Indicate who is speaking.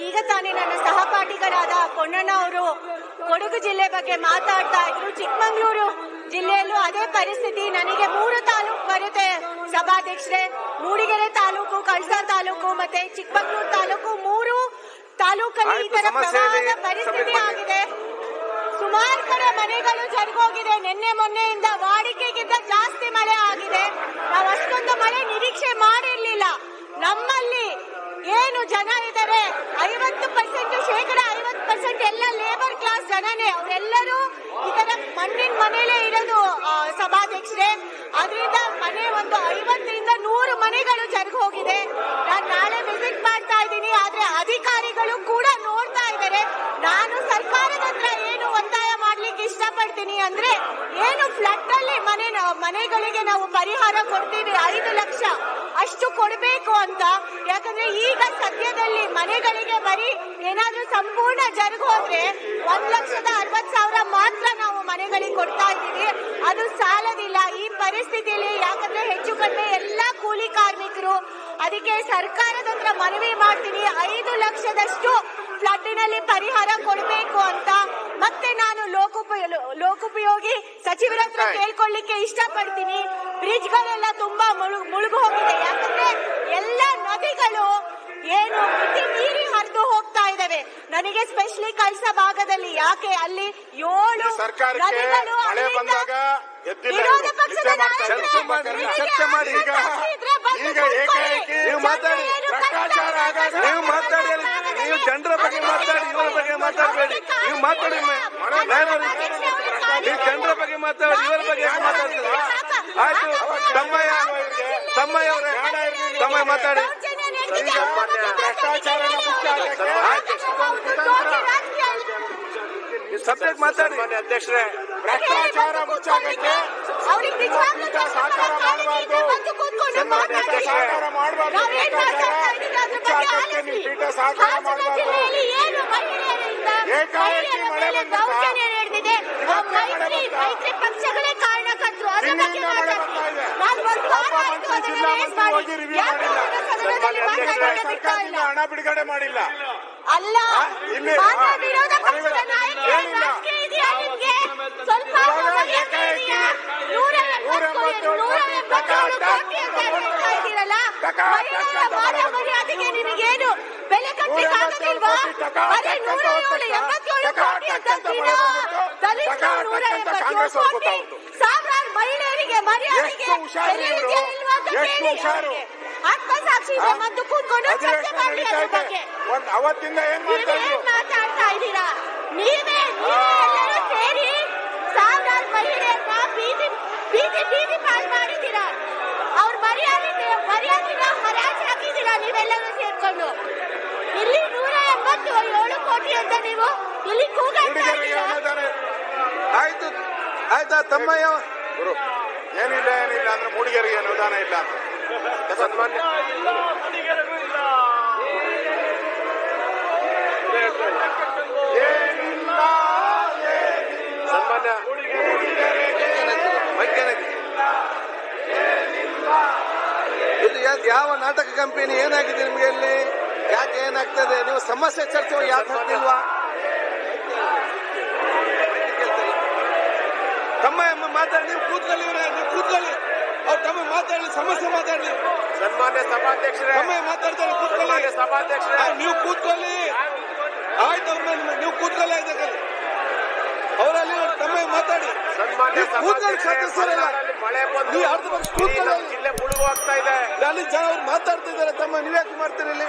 Speaker 1: ಈಗ ತಾನೇ ನನ್ನ ಸಹಪಾಠಿಗಳಾದ ಪೊನ್ನಣ್ಣ ಅವರು ಕೊಡಗು ಜಿಲ್ಲೆ ಬಗ್ಗೆ ಮಾತಾಡ್ತಾ ಇದ್ರು. ಚಿಕ್ಕಮಗಳೂರು ಜಿಲ್ಲೆಯಲ್ಲೂ ಅದೇ ಪರಿಸ್ಥಿತಿ. ನನಗೆ 3 ತಾಲೂಕು ಬರುತ್ತೆ ಸಭಾಧ್ಯಕ್ಷರೇ. ಮೂಡಿಗೆರೆ ತಾಲೂಕು, ಕಳಸಾ ತಾಲೂಕು ಮತ್ತೆ ಚಿಕ್ಕಮಗಳೂರು ತಾಲೂಕು, 3 ತಾಲೂಕಲ್ಲಿ ಈ ತರ ಪ್ರವಾಹದ ಪರಿಸ್ಥಿತಿ ಆಗಿದೆ. ಸುಮಾರು ಕಡೆ ಮನೆಗಳು ಜರುಗೋಗಿದೆ. ನಿನ್ನೆ ಮೊನ್ನೆಯಿಂದ ವಾಡಿಕೆಗಿಂತ ಜಾಸ್ತಿ ಮಳೆ ಆಗಿದೆ. ನಾವು ಅಷ್ಟೊಂದು ಮಳೆ ನಿರೀಕ್ಷೆ ಮಾಡಿರ್ಲಿಲ್ಲ. ನಮ್ಮಲ್ಲಿ ಏನು ಜನ ಇದ್ದಾರೆ 50% ಶೇಕಡ 50% ಎಲ್ಲ ಲೇಬರ್ ಕ್ಲಾಸ್ ಜನನೇ. ಅವರೆಲ್ಲರೂ ಈ ತರ ಮಣ್ಣಿನ ಮನೆಯಲ್ಲೇ ಇರೋದು ಸಭಾಧ್ಯಕ್ಷರೇ. ಅದರಿಂದ ಮನೆ ಒಂದು 50ರಿಂದ 100 ಮನೆಗಳು ಜರುಗಿ ಹೋಗಿದೆ. ನಾನು ನಾಳೆ ವಿಸಿಟ್ ಮಾಡ್ತಾ ಇದ್ದೀನಿ. ಆದ್ರೆ ಅಧಿಕಾರಿಗಳು ಕೂಡ ನೋಡ್ತಾ ಇದ್ದಾರೆ. ನಾನು ಸರ್ಕಾರದ ಹತ್ರ ಏನು ಒತ್ತಾಯ ಮಾಡ್ಲಿಕ್ಕೆ ಇಷ್ಟಪಡ್ತೀನಿ ಅಂದ್ರೆ, ಏನು ಫ್ಲಡ್ ಅಲ್ಲಿ ಮನೆಗಳಿಗೆ ನಾವು ಪರಿಹಾರ ಕೊಡ್ತೀವಿ 5 ಲಕ್ಷ ಅಷ್ಟು ಕೊಡಬೇಕು ಅಂತ. ಯಾಕಂದ್ರೆ ಈಗ ಸದ್ಯದಲ್ಲಿ ಮನೆಗಳಿಗೆ ಬರೀ ಏನಾದ್ರೂ ಸಂಪೂರ್ಣ ಜರುಗಿ ಹೋದ್ರೆ 1,60,000 ಮಾತ್ರ ನಾವು ಮನೆಗಳಿಗೆ ಕೊಡ್ತಾ ಇದ್ದೀವಿ. ಅದು ಸಾಲದಿಲ್ಲ ಈ ಪರಿಸ್ಥಿತಿಯಲ್ಲಿ. ಯಾಕಂದ್ರೆ ಹೆಚ್ಚು ಕಡಿಮೆ ಎಲ್ಲಾ ಕೂಲಿ ಕಾರ್ಮಿಕರು. ಅದಕ್ಕೆ ಸರ್ಕಾರದ ಹತ್ರ ಮನವಿ ಮಾಡ್ತೀನಿ, 5 ಲಕ್ಷದಷ್ಟು ಫ್ಲಡ್ನಲ್ಲಿ ಪರಿಹಾರ ಕೊಡಬೇಕು ಅಂತ. ಮತ್ತೆ ನಾನು ಲೋಕೋಪಯೋಗಿ ಸಚಿವರ ಹತ್ರ ಕೇಳ್ಕೊಳ್ಳಿಕ್ಕೆ ಇಷ್ಟಪಡ್ತೀನಿ. ಬ್ರಿಡ್ಜ್ಗಳೆಲ್ಲ ತುಂಬಾ ಮುಳುಗು ಹೋಗಿದೆ. ಯಾಕಂದ್ರೆ ಎಲ್ಲ ನದಿಗಳು ಏನು ಮಿತಿ ಮೀರಿ ಹರಿದು ಹೋಗ್ತಾ ಇದಾವೆ. ನನಗೆ ಸ್ಪೆಷಲಿ ಕಳಸಾ ಭಾಗದಲ್ಲಿ ಯಾಕೆ ಅಲ್ಲಿ 7 ನದಿಗಳು ವಿರೋಧ ಪಕ್ಷದ
Speaker 2: ಚರ್ಚೆ ಮಾಡಿ. ನೀವು ಜನರ ಬಗ್ಗೆ ಮಾತಾಡಿ, ಇವರ ಬಗ್ಗೆ ಮಾತಾಡಬೇಡಿ. ನೀವು ಮಾತಾಡಿ, ನೀವು ಜನರ ಬಗ್ಗೆ ಮಾತಾಡಿ, ಇವರ ಬಗ್ಗೆ ಮಾತಾಡ್ತೀರಾ? ಆಯ್ತು, ತಮ್ಮಯ್ಯ ಮಾತಾಡಿ. ಸಬ್ಜೆಕ್ಟ್ ಮಾತಾಡಿ.
Speaker 3: ಅಧ್ಯಕ್ಷರೇ, ಭ್ರಷ್ಟಾಚಾರ ಮುಚ್ಚಾಕಕ್ಕೆ ಸಾಕಾರ ಮಾಡಬಾರ್ದು. ಸಾಕಾರ ಮಾಡಬಾರ್ದು. ನೀವು ಪೀಠ ಸಾಕಾರ ಮಾಡಬಾರ್ದು. ಏಕಾಏಕಿ ಮಳೆ ಬಂದಿದೆ.
Speaker 1: ಪಕ್ಷಗಳೇ ಕಾರಣಕರ್ತರು.
Speaker 3: ಜಿಲ್ಲಾ ಮಂತ್ರಿ ಹೋಗಿ ರಿವ್ಯೂ ಮಾಡಿಲ್ಲ. ಸರ್ಕಾರದಿಂದ ಹಣ ಬಿಡುಗಡೆ ಮಾಡಿಲ್ಲ.
Speaker 1: ಅಲ್ಲ, ವಿರೋಧ ಪಕ್ಷದ
Speaker 3: ಏನಿಲ್ಲ.
Speaker 1: ಸ್ವಲ್ಪ ಮರ್ಯಾದೆಗೆ ನಿಮಗೇನು ಬೆಲೆ ಕಟ್ಟಲಿಕ್ಕಾಗಲಿಲ್ವಾ? ಬರೀ 177 ಕೋಟಿ ಸಾವಿರಾರು ಮಹಿಳೆಯರಿಗೆ ಮರ್ಯಾದೆಗೆ ಆತ್ಮಸಾಕ್ಷಿ ಮತ್ತು ಕೂತ್ಕೊಂಡು ಚರ್ಚೆ ಮಾಡಿ. ಅದ್ರ ಬಗ್ಗೆ
Speaker 3: ಅವತ್ತಿಂದ ಏನ್
Speaker 1: ಮಾತಾಡ್ತಾ ಇದ್ದೀರಾ? ನೀವೇ ಎಲ್ಲರೂ ಸೇರಿ ಸಾವಿರಾರು ಮಹಿಳೆಯರನ್ನ ಬೀದಿ ಪಾಲ್ ಮಾಡಿದ್ದೀರಾ. ಅವ್ರ ಮರ್ಯಾದೆನ ಹರಾಜು ಹಾಕಿದ್ದೀರಾ ನೀವೆಲ್ಲರೂ ಸೇರ್ಕೊಂಡು. ಇಲ್ಲಿ 187 ಕೋಟಿ ಅಂತ ನೀವು ಇಲ್ಲಿ ಕೂಗಾಡ್ತಾ ಇದ್ದೀರಾ.
Speaker 2: ಆಯ್ತು, ಆಯ್ತಾ ತಮ್ಮಯ್ಯ?
Speaker 3: ಏನಿಲ್ಲ ಅಂದ್ರೆ ಮೂಡಿಗೆರೆಗೆ ಅನುದಾನ ಇಲ್ಲ. ಸನ್ಮಾನ್ಯ
Speaker 2: ಇದು ಯಾವ ನಾಟಕ ಕಂಪನಿ? ಏನಾಗಿದೆ ನಿಮ್ಗೆ ಇಲ್ಲಿ? ಯಾಕೆ ಏನಾಗ್ತದೆ? ನೀವು ಸಮಸ್ಯೆ ಚರ್ಚೆ ಯಾಕೆ ಹಾಕ್ತಿಲ್ವಾ? ತಮ್ಮ ಮಾತಾಡಿ. ನೀವು ಕೂತ್ಕೊಳ್ಳಿ, ನೀವು ಕೂತ್ಕೊಳ್ಳಿ. ಅವ್ರು ತಮ್ಮ ಮಾತಾಡಲಿ, ಸಮಸ್ಯೆ ಮಾತಾಡಲಿ.
Speaker 3: ಸನ್ಮಾನ್ಯ ಸಭಾಧ್ಯಕ್ಷರೇ,
Speaker 2: ತಮ್ಮ ಮಾತಾಡ್ತಾರೆ, ಕೂತ್ಕೊಳ್ಳಿ.
Speaker 3: ಸಭಾಧ್ಯಕ್ಷರೇ,
Speaker 2: ನೀವು ಕೂತ್ಕೊಳ್ಳಿ. ಆಯ್ತು, ಅವ್ರನ್ನ ನೀವು ಕೂತ್ಕೊಳ್ಳಿ. ಆಯ್ತು, ಅವರಲ್ಲಿ ತಮ್ಮ ಮಾತಾಡಿ. ಕೂತ್ಕೊಳ್ಳಿ, ಸದಸ್ಯರಲ್ಲ.
Speaker 3: ಮಳೆ ಬಂದು
Speaker 2: ನೀವು ಅರ್ಧ ಪಕ್ಷ ಕೂತ್ಕೊಳ್ಳಿ.
Speaker 3: ಜಿಲ್ಲೆ ಮುಳುಗು ಆಗ್ತಾ ಇದೆ.
Speaker 2: ಅಲ್ಲಿ ಜನ ಅವ್ರು ಮಾತಾಡ್ತಿದ್ದಾರೆ. ತಮ್ಮ ನೀವ್ಯಾಕೆ ಮಾಡ್ತೀರಿ ಇಲ್ಲಿ?